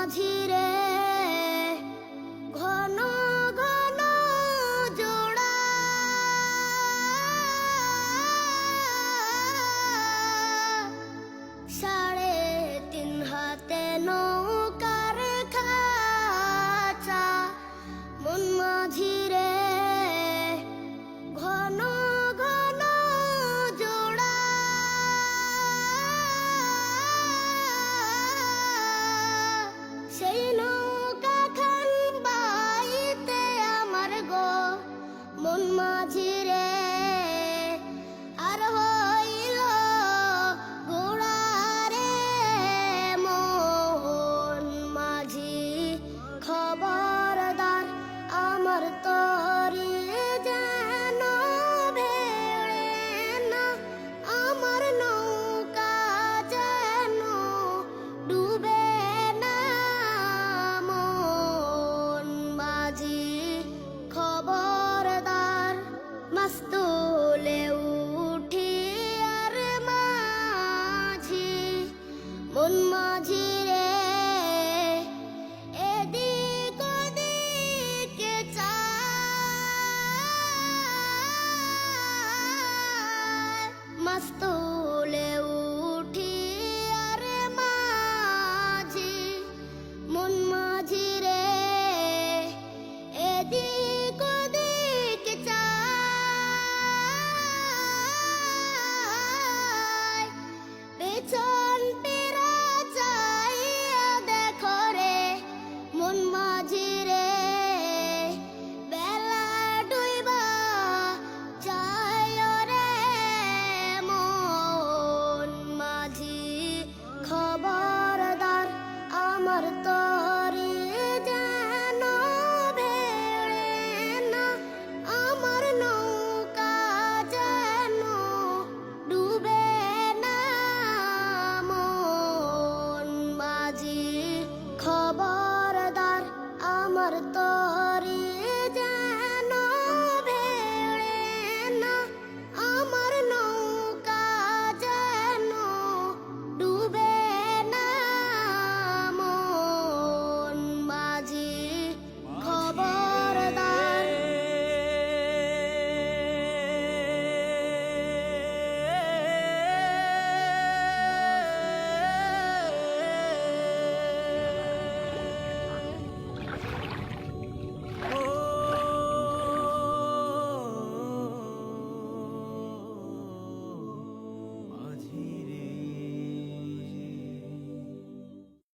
মাঝি রে ঘন ঘন জোড়া সাড়ে তিন হাতে নৌকার খাঁচা মন মাঝি রে ঘন ঘন জোড়া সেই নৌকা খান বাইতে আমার গো মন মাঝি রে আর হইল গোড়া রে মন মাঝি খবরদার আমার তরি যেন ভেড়ে না আমার নৌকা যেন ডুবে না মন মাঝি খবরদার মাস্তুলে উঠি আর মাঝি মন মাঝি রে এদিক ওদিকে চায় মাস্তুলে উঠি আর মাঝি মন মাঝি রে এদিক ওদিকে চায় পেছন পেরা চাইয়া দেখো রে মন মাঝি রে বেলা ডুইবা যায় রে মন মাঝি খবরদার আমার তরি যেন ভেড়ে না আমার নৌকা যেন ডুবে না মন মাঝি খবরদার আমার তরি